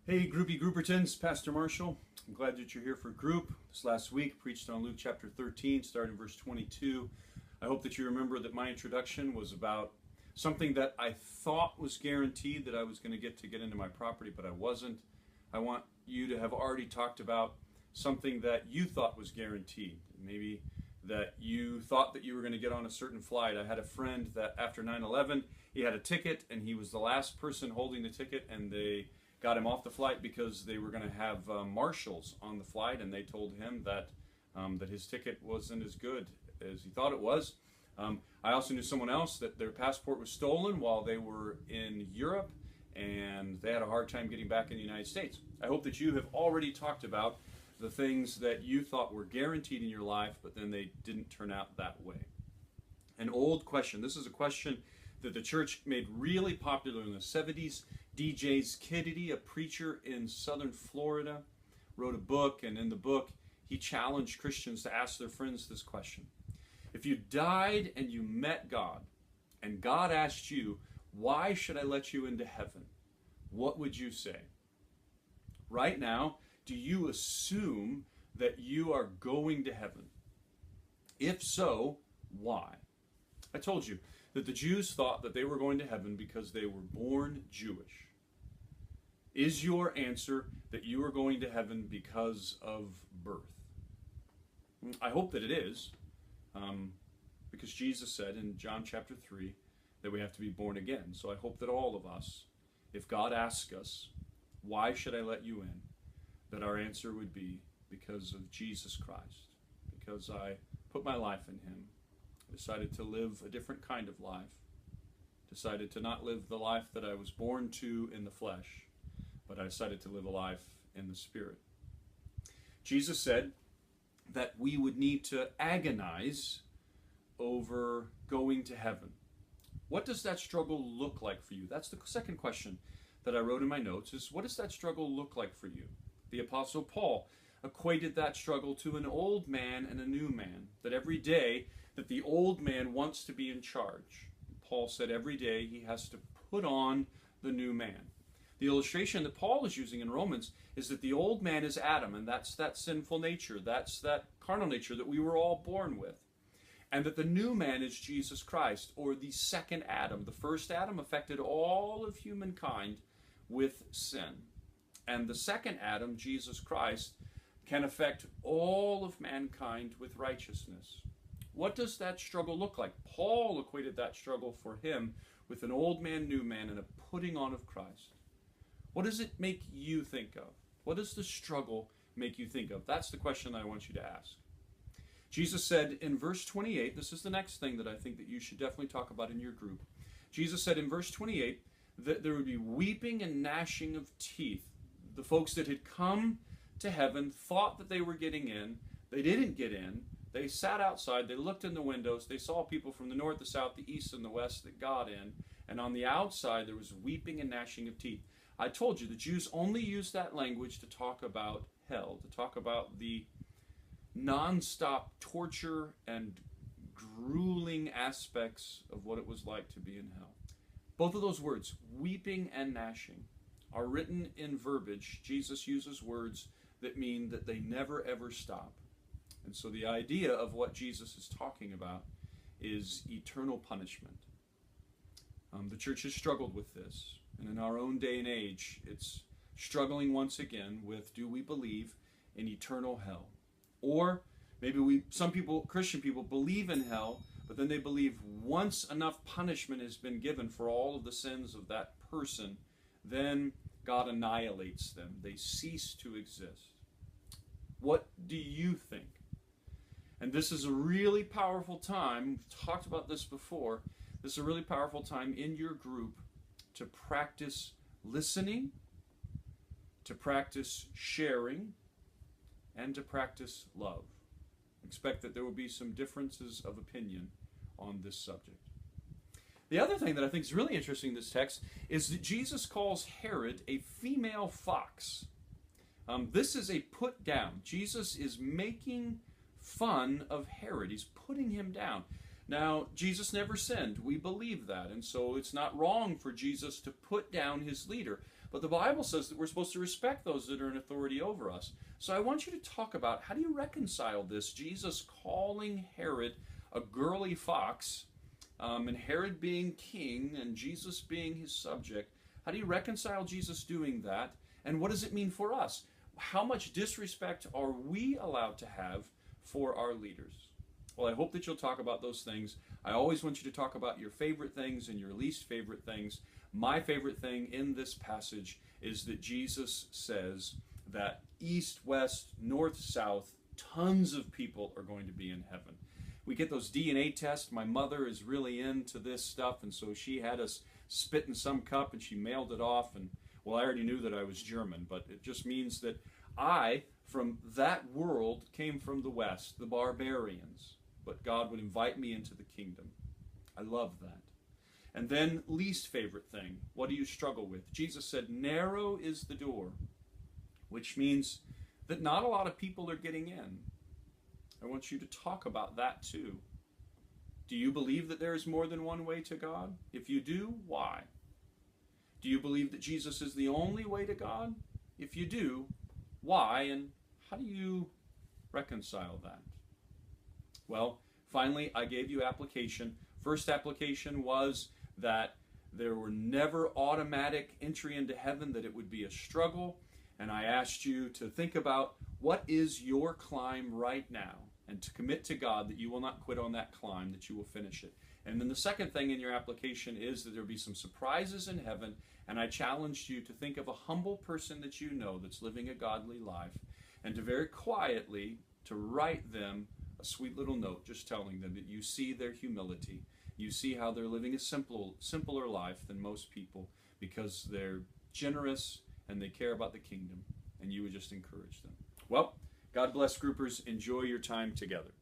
Hey, groupie Groupertons, Pastor Marshall. I'm glad that you're here for group. This last week, preached on Luke chapter 13, starting verse 22. I hope that you remember that my introduction was about something that I thought was guaranteed that I was going to get into my property, but I wasn't. I want you to have already talked about something that you thought was guaranteed. Maybe that you thought that you were going to get on a certain flight. I had a friend that after 9/11, he had a ticket, and he was the last person holding the ticket, and they got him off the flight because they were going to have marshals on the flight, and they told him that that his ticket wasn't as good as he thought it was. I also knew someone else that their passport was stolen while they were in Europe, and they had a hard time getting back in the United States. I hope that you have already talked about the things that you thought were guaranteed in your life, but then they didn't turn out that way. An old question. This is a question that the church made really popular in the 70s. D.J. Kennedy, a preacher in southern Florida, wrote a book, and in the book, he challenged Christians to ask their friends this question. If you died and you met God, and God asked you, why should I let you into heaven? What would you say? Right now, do you assume that you are going to heaven? If so, why? I told you that the Jews thought that they were going to heaven because they were born Jewish. Is your answer that you are going to heaven because of birth? I hope that it is, because Jesus said in John chapter 3 that we have to be born again. So I hope that all of us, if God asks us, why should I let you in, that our answer would be because of Jesus Christ, because I put my life in him, decided to live a different kind of life, decided to not live the life that I was born to in the flesh, but I decided to live a life in the Spirit. Jesus said that we would need to agonize over going to heaven. What does that struggle look like for you? That's the second question that I wrote in my notes, is what does that struggle look like for you? The Apostle Paul equated that struggle to an old man and a new man, that every day that the old man wants to be in charge. Paul said every day he has to put on the new man. The illustration that Paul is using in Romans is that the old man is Adam, and that's that sinful nature, that's that carnal nature that we were all born with. And that the new man is Jesus Christ, or the second Adam. The first Adam affected all of humankind with sin. And the second Adam, Jesus Christ, can affect all of mankind with righteousness. What does that struggle look like? Paul equated that struggle for him with an old man, new man, and a putting on of Christ. What does it make you think of? What does the struggle make you think of? That's the question I want you to ask. Jesus said in verse 28, this is the next thing that I think that you should definitely talk about in your group. Jesus said in verse 28 that there would be weeping and gnashing of teeth. The folks that had come to heaven thought that they were getting in. They didn't get in. They sat outside. They looked in the windows. They saw people from the north, the south, the east, and the west that got in. And on the outside, there was weeping and gnashing of teeth. I told you the Jews only used that language to talk about hell, to talk about the non-stop torture and grueling aspects of what it was like to be in hell. Both of those words, weeping and gnashing, are written in verbiage. Jesus uses words that mean that they never ever stop. And so the idea of what Jesus is talking about is eternal punishment. The church has struggled with this. And in our own day and age, it's struggling once again with, do we believe in eternal hell? Or maybe some people, Christian people, believe in hell, but then they believe once enough punishment has been given for all of the sins of that person, then God annihilates them. They cease to exist. What do you think? And this is a really powerful time. We've talked about this before. This is a really powerful time in your group to practice listening, to practice sharing, and to practice love. Expect that there will be some differences of opinion on this subject. The other thing that I think is really interesting in this text is that Jesus calls Herod a female fox. This is a put down. Jesus is making fun of Herod. He's putting him down. Now, Jesus never sinned. We believe that. And so it's not wrong for Jesus to put down his leader. But the Bible says that we're supposed to respect those that are in authority over us. So I want you to talk about, how do you reconcile this? Jesus calling Herod a girly fox, and Herod being king and Jesus being his subject. How do you reconcile Jesus doing that? And what does it mean for us? How much disrespect are we allowed to have for our leaders? Well, I hope that you'll talk about those things. I always want you to talk about your favorite things and your least favorite things. My favorite thing in this passage is that Jesus says that east, west, north, south, tons of people are going to be in heaven. We get those DNA tests. My mother is really into this stuff, and so she had us spit in some cup and she mailed it off. And well, I already knew that I was German, but it just means that I, from that world, came from the west, the barbarians. But God would invite me into the kingdom. I love that. And then, least favorite thing, what do you struggle with? Jesus said, narrow is the door, which means that not a lot of people are getting in. I want you to talk about that too. Do you believe that there is more than one way to God? If you do, why? Do you believe that Jesus is the only way to God? If you do, why? And how do you reconcile that? Well, finally, I gave you application. First application was that there were never automatic entry into heaven, that it would be a struggle. And I asked you to think about, what is your climb right now? And to commit to God that you will not quit on that climb, that you will finish it. And then the second thing in your application is that there will be some surprises in heaven. And I challenged you to think of a humble person that you know that's living a godly life, and to very quietly to write them a sweet little note, just telling them that you see their humility. You see how they're living a simpler life than most people, because they're generous and they care about the kingdom, and you would just encourage them. Well, God bless, groupers. Enjoy your time together.